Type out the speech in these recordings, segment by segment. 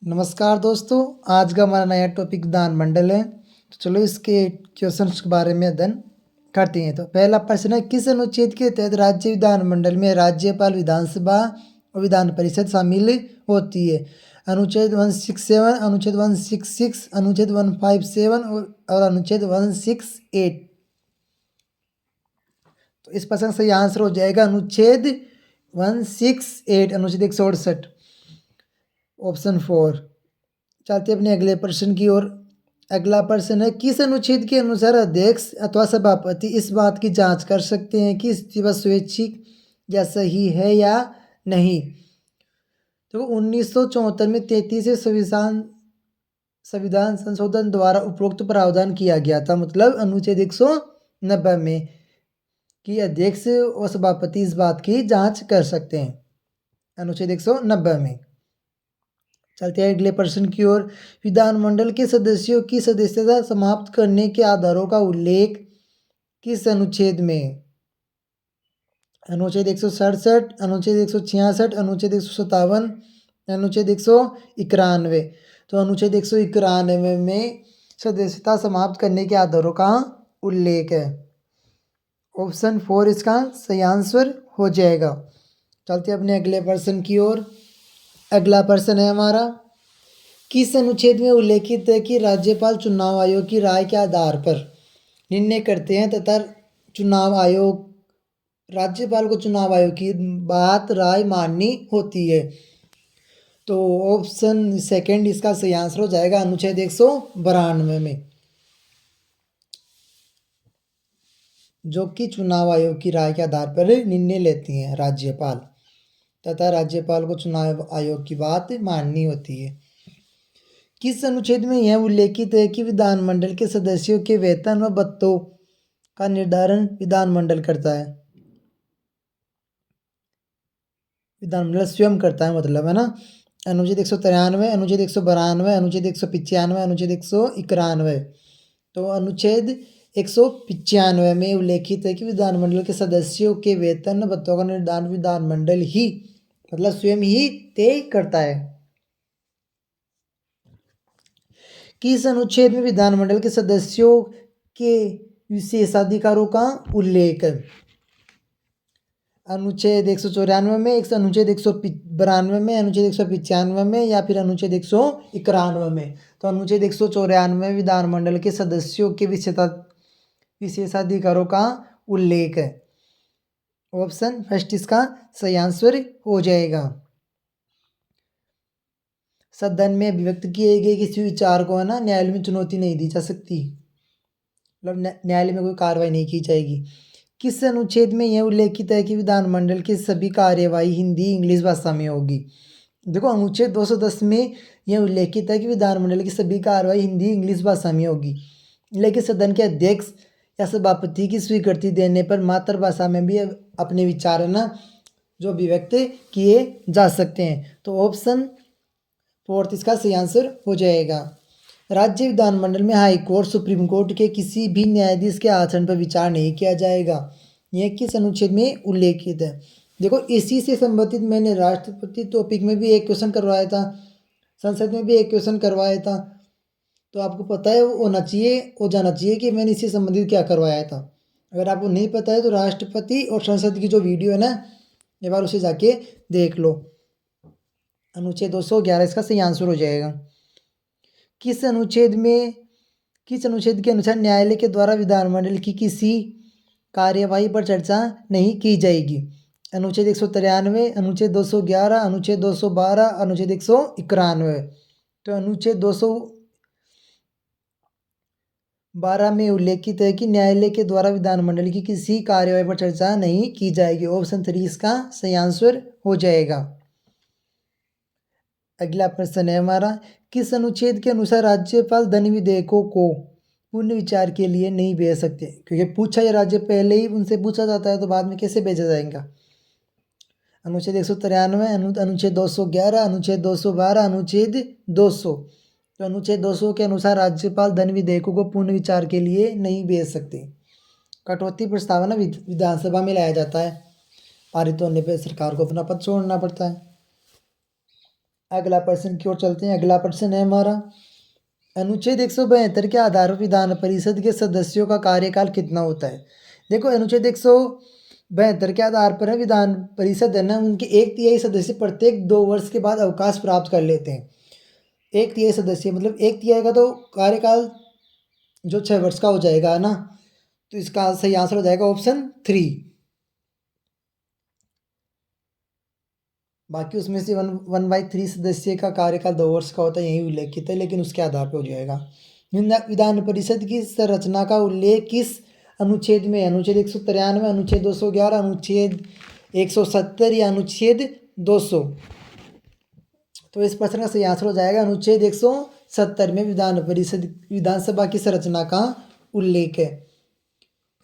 नमस्कार दोस्तों, आज का हमारा नया टॉपिक विधानमंडल है। तो चलो इसके क्वेश्चंस के बारे में अध्ययन करते हैं। तो पहला प्रश्न है, किस अनुच्छेद के तहत राज्य विधानमंडल में राज्यपाल, विधानसभा और विधान परिषद शामिल होती है? अनुच्छेद 167, अनुच्छेद 166, अनुच्छेद 157 और अनुच्छेद 168। तो इस प्रश्न का सही आंसर हो जाएगा अनुच्छेद 168, अनुच्छेद 168, ऑप्शन 4। चलते अपने अगले प्रश्न की ओर। अगला प्रश्न है, किस अनुच्छेद के अनुसार अध्यक्ष अथवा सभापति इस बात की जांच कर सकते हैं कि इस्तीफा स्वैच्छिक या सही है या नहीं? तो 1974 में 33वें संविधान संशोधन द्वारा उपरोक्त प्रावधान किया गया था, मतलब अनुच्छेद 190 में, कि अध्यक्ष और सभापति इस बात की जांच कर सकते हैं, अनुच्छेद 190 में। चलते हैं अगले प्रश्न की ओर। विधानमंडल के सदस्यों की सदस्यता समाप्त करने के आधारों का उल्लेख किस अनुच्छेद में? अनुच्छेद 167, अनुच्छेद 166, अनुच्छेद 157, अनुच्छेद 191। तो अनुच्छेद 191 में सदस्यता समाप्त करने के आधारों का उल्लेख है। ऑप्शन 4 इसका सही आंसर हो जाएगा। चलते अपने अगले प्रश्न की ओर। अगला प्रश्न है हमारा, किस अनुच्छेद में उल्लेखित है कि राज्यपाल चुनाव आयोग की राय के आधार पर निर्णय करते हैं तथा चुनाव आयोग राज्यपाल को चुनाव आयोग की बात राय माननी होती है? तो ऑप्शन सेकंड इसका सही आंसर हो जाएगा, अनुच्छेद 192 में, जो कि चुनाव आयोग की राय के आधार पर निर्णय लेती हैं राज्यपाल, तथा राज्यपाल को चुनाव आयोग की बात माननी होती है। किस अनुच्छेद में यह उल्लेखित है कि विधानमंडल के सदस्यों के वेतन व भत्तों का निर्धारण विधानमंडल करता है? विधानमंडल स्वयं करता है, मतलब है ना। अनुच्छेद 193, अनुच्छेद 192, अनुच्छेद 195, अनुच्छेद 191। तो अनुच्छेद 195 में उल्लेखित है कि विधानमंडल के सदस्यों के वेतन भत्तों का निर्धारण विधानमंडल ही, मतलब स्वयं ही तय करता है। किस अनुच्छेद में विधानमंडल के सदस्यों के विशेषाधिकारों का उल्लेख है? अनुच्छेद 194 में, अनुच्छेद 192 में, अनुच्छेद 195 में, या फिर अनुच्छेद 191 में? तो अनुच्छेद 194 विधानमंडल के सदस्यों के विशेषाधिकारों का उल्लेख है। ऑप्शन फर्स्ट इसका सही आंसर हो जाएगा। सदन में अभिव्यक्त किए गए किसी विचार को, है ना, न्यायालय में चुनौती नहीं दी जा सकती, मतलब न्यायालय में कोई कार्रवाई नहीं की जाएगी। किस अनुच्छेद में यह उल्लेखित है कि विधानमंडल की सभी कार्यवाही हिंदी इंग्लिश भाषा में होगी? देखो, अनुच्छेद 210 में यह उल्लेखित है कि विधानमंडल की सभी कार्यवाही हिंदी इंग्लिश भाषा में होगी, लेकिन सदन के अध्यक्ष या सभापति की स्वीकृति देने पर मातृभाषा में भी अपने विचार, ना, जो अभिव्यक्त किए जा सकते हैं। तो ऑप्शन 4 इसका सही आंसर हो जाएगा। राज्य विधानमंडल में हाई कोर्ट, सुप्रीम कोर्ट के किसी भी न्यायाधीश के आचरण पर विचार नहीं किया जाएगा। यह किस अनुच्छेद में उल्लेखित है? देखो, इसी से संबंधित मैंने राष्ट्रपति टॉपिक में भी एक क्वेश्चन करवाया था, संसद में भी एक क्वेश्चन करवाया था। तो आपको पता है, होना चाहिए, हो जाना चाहिए कि मैंने इससे संबंधित क्या करवाया था। अगर आपको नहीं पता है तो राष्ट्रपति और संसद की जो वीडियो है ना, एक बार उसे जाके देख लो। अनुच्छेद 211 इसका सही आंसर हो जाएगा। किस अनुच्छेद के अनुसार न्यायालय के द्वारा विधानमंडल की किसी कार्यवाही पर चर्चा नहीं की जाएगी? अनुच्छेद 193, अनुच्छेद 211, अनुच्छेद 212, अनुच्छेद 191। तो अनुच्छेद 212 में उल्लेखित है कि न्यायालय के द्वारा विधानमंडल की किसी कार्यवाही पर चर्चा नहीं की जाएगी। ऑप्शन 3 इसका सही आंसर हो जाएगा। अगला प्रश्न है हमारा, किस अनुच्छेद के अनुसार राज्यपाल धन विधेयकों को पुनः विचार के लिए नहीं भेज सकते? क्योंकि पूछा ये राज्य पहले ही उनसे पूछा जाता है, तो बाद में कैसे भेजा जाएगा? अनुच्छेद 193, अनुच्छेद 211, अनुच्छेद 212, अनुच्छेद 200। तो अनुच्छेद 200 के अनुसार राज्यपाल धन विधेयकों को पुनः विचार के लिए नहीं भेज सकते। कटौती प्रस्तावना विधानसभा में लाया जाता है, पारित होने पर सरकार को अपना पद छोड़ना पड़ता है। अगला प्रश्न की ओर चलते हैं। अगला प्रश्न है हमारा, अनुच्छेद 172 के आधार पर विधान परिषद के सदस्यों का कार्यकाल कितना होता है। देखो अनुच्छेद 172 के आधार पर है विधान परिषद है ना, उनके 1/3 सदस्य प्रत्येक 2 वर्ष के बाद अवकाश प्राप्त कर लेते हैं। 1/3 सदस्य मतलब 1/3 का तो कार्यकाल जो 6 वर्ष का हो जाएगा ना, तो इसका सही आंसर हो जाएगा ऑप्शन 3। बाकी उसमें से 1/3 सदस्य का कार्यकाल 2 वर्ष का होता है, यही उल्लेखित है, लेकिन उसके आधार पर हो जाएगा। विधान परिषद की संरचना का उल्लेख किस अनुच्छेद में है। अनुच्छेद 193, अनुच्छेद 211, अनुच्छेद 170 या अनुच्छेद 200। तो इस प्रश्न का सही आंसर हो जाएगा अनुच्छेद 170 में विधानसभा की संरचना का उल्लेख है।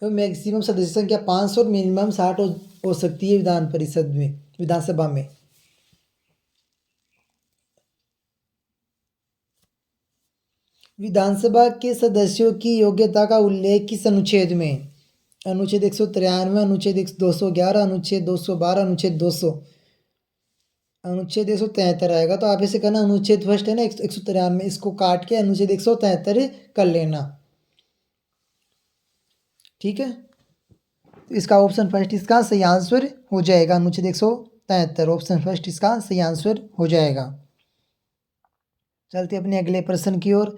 तो मैक्सिमम सदस्य संख्या 500 और मिनिमम 60 हो सकती है विधान परिषद में, विधानसभा में। विधानसभा के सदस्यों की योग्यता का उल्लेख किस अनुच्छेद में। अनुच्छेद 193, अनुच्छेद 211, अनुच्छेद 212, अनुच्छेद 200। अनुच्छेद 173 आएगा, तो आप इसे करना अनुच्छेद फर्स्ट है ना 193, इसको काट के अनुच्छेद 173 कर लेना, ठीक है। तो इसका ऑप्शन फर्स्ट इसका सही आंसर हो जाएगा, अनुच्छेद 173 ऑप्शन फर्स्ट इसका सही आंसर हो जाएगा। चलते अपने अगले प्रश्न की ओर।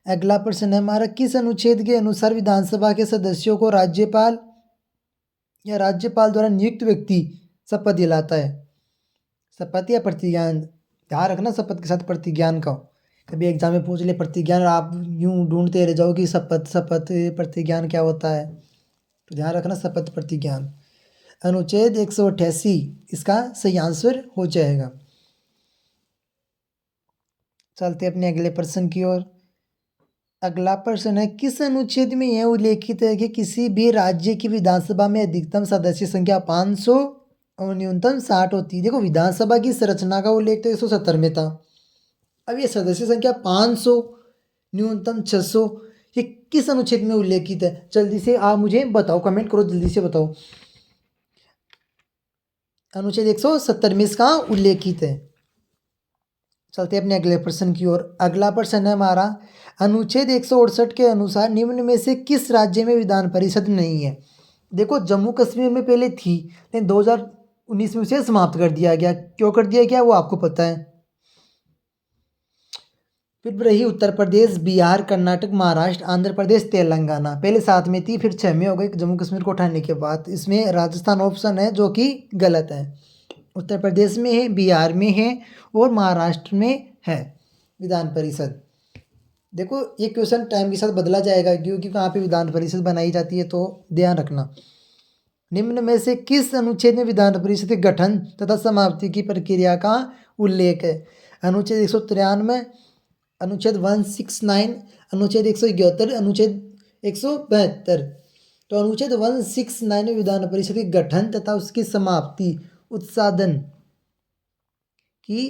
अगला प्रश्न है हमारा, किस अनुच्छेद के अनुसार विधानसभा के सदस्यों को राज्यपाल या राज्यपाल द्वारा नियुक्त व्यक्ति शपथ दिलाता है। शपथ या प्रतिज्ञान, ध्यान रखना शपथ के साथ प्रतिज्ञान का। कभी एग्जाम में पूछ ले प्रतिज्ञान, आप यूं ढूंढते रह जाओ कि शपथ शपथ प्रतिज्ञान क्या होता है, तो ध्यान रखना शपथ प्रतिज्ञान। अनुच्छेद 188 इसका सही आंसर हो जाएगा। चलते अपने अगले प्रश्न की ओर। अगला प्रश्न है, किस अनुच्छेद में यह उल्लेखित है कि किसी भी राज्य की विधानसभा में अधिकतम सदस्य संख्या 500 और न्यूनतम 60 होती है। देखो विधानसभा की संरचना का उल्लेख तो 170 में था, अब ये सदस्य संख्या 500 न्यूनतम 600 ये किस अनुच्छेद में उल्लेखित है। जल्दी से आप मुझे बताओ, कमेंट करो, जल्दी से बताओ। अनुच्छेद 170 में इसका उल्लेखित है। चलते अपने अगले प्रश्न की ओर। अगला प्रश्न है हमारा, अनुच्छेद 168 के अनुसार निम्न में से किस राज्य में विधान परिषद नहीं है। देखो जम्मू कश्मीर में पहले थी, लेकिन 2019 में उसे समाप्त कर दिया गया। क्यों कर दिया गया वो आपको पता है। फिर रही उत्तर प्रदेश, बिहार, कर्नाटक, महाराष्ट्र, आंध्र प्रदेश, तेलंगाना। पहले 7 में थी, फिर 6 में हो गई जम्मू कश्मीर को उठाने के बाद। इसमें राजस्थान ऑप्शन है जो कि गलत है। उत्तर प्रदेश में है, बिहार में है और महाराष्ट्र में है विधान परिषद। देखो ये क्वेश्चन टाइम के साथ बदला जाएगा, क्योंकि कहाँ पे विधान परिषद बनाई जाती है, तो ध्यान रखना। निम्न में से किस अनुच्छेद में विधान परिषद के गठन तथा समाप्ति की प्रक्रिया का उल्लेख है। अनुच्छेद 193, अनुच्छेद 169, अनुच्छेद 171, अनुच्छेद 172। तो अनुच्छेद 169 में विधान परिषद के गठन तथा उसकी समाप्ति उत्साधन की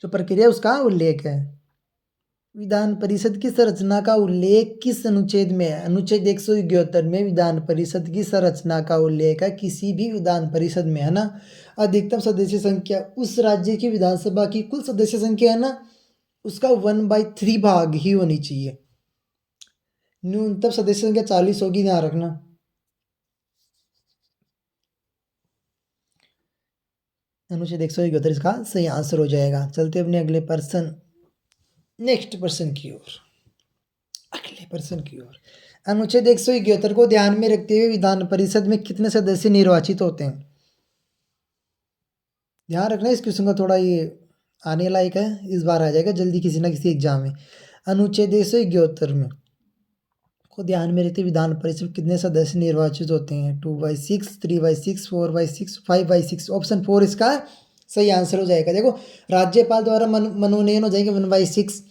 जो प्रक्रिया उसका उल्लेख है। विधान परिषद की संरचना का उल्लेख किस अनुच्छेद में है। अनुच्छेद 171 में विधान परिषद की संरचना का उल्लेख है। किसी भी विधान परिषद में है ना, अधिकतम सदस्य संख्या उस राज्य की विधानसभा की कुल सदस्य संख्या है ना, उसका 1/3 भाग ही होनी चाहिए। न्यूनतम सदस्य संख्या 40 होगी, ध्यान रखना। अनुच्छेद 171 इसका सही आंसर हो जाएगा। चलते अपने अगले प्रश्न, नेक्स्ट प्रश्न की ओर। अगले प्रश्न की ओर, अनुच्छेद 171 को ध्यान में रखते हुए विधान परिषद में कितने सदस्य निर्वाचित होते हैं। ध्यान रखना, इस क्वेश्चन का थोड़ा ये आने लायक है, इस बार आ जाएगा जल्दी किसी ना किसी एग्जाम में। अनुच्छेद 171 में को ध्यान में रखते विधान परिषद में कितने सदस्य निर्वाचित होते हैं। 2/6, 3/6, 4/6, 5/6। ऑप्शन 4 इसका सही आंसर हो जाएगा। देखो राज्यपाल द्वारा मनोनयन हो जाएंगे 1/6,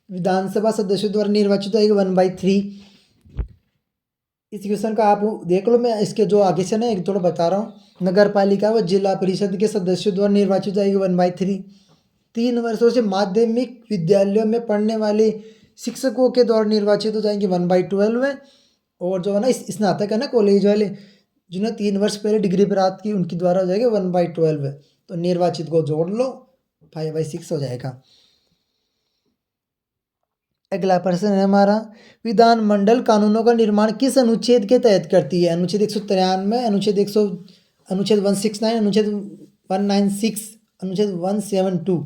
विधानसभा सदस्यों द्वारा निर्वाचित होएगा 1/3। इस क्वेश्चन का आप देख लो, मैं इसके जो आगे से ना एक थोड़ा बता रहा हूँ। नगर पालिका व जिला परिषद के सदस्यों द्वारा निर्वाचित होएगी 1/3। 3 वर्षों से माध्यमिक विद्यालयों में पढ़ने वाले शिक्षकों के द्वारा निर्वाचित हो जाएंगे 1/12 है। और जो है ना स्नातक है ना कॉलेज वाले, जिन्होंने 3 वर्ष पहले डिग्री प्राप्त की, उनकी द्वारा हो जाएगा 1/12 है। तो निर्वाचित को जोड़ लो, 5/6 हो जाएगा। अगला प्रश्न है हमारा, विधानमंडल कानूनों का निर्माण किस अनुच्छेद के तहत करती है? अनुच्छेद 193, अनुच्छेद 169, अनुच्छेद 196, अनुच्छेद 172।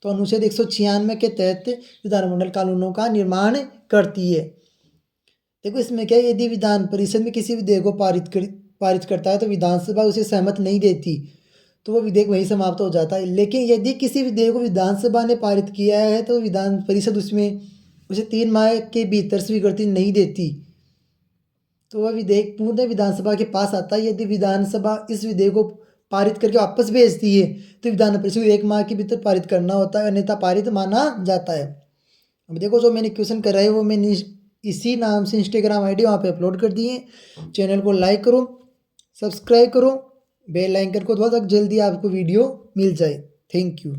तो अनुच्छेद 196 के तहत विधानमंडल कानूनों का निर्माण करती है। देखो इसमें क्या है, यदि विधान परिषद में किसी विधेयक को पारित करता है तो विधानसभा उसे सहमत नहीं देती, तो वो विधेयक वहीं समाप्त हो जाता है। लेकिन यदि किसी विधेयक को विधानसभा ने पारित किया है तो विधान परिषद उसमें उसे 3 माह के भीतर स्वीकृति नहीं देती, तो वह विधेयक पुनः विधानसभा के पास आता है। यदि विधानसभा इस विधेयक को पारित करके वापस भेजती है तो विधान परिषद को 1 माह के भीतर पारित करना होता है, अन्यथा पारित माना जाता है। अब देखो जो मैंने क्वेश्चन कराया है वो मैंने इसी नाम से इंस्टाग्राम आईडी वहाँ पे अपलोड कर दी है। चैनल को लाइक करो, सब्सक्राइब करो, बेल आइकन को दबाओ ताकि जल्दी आपको वीडियो मिल जाए। Thank you.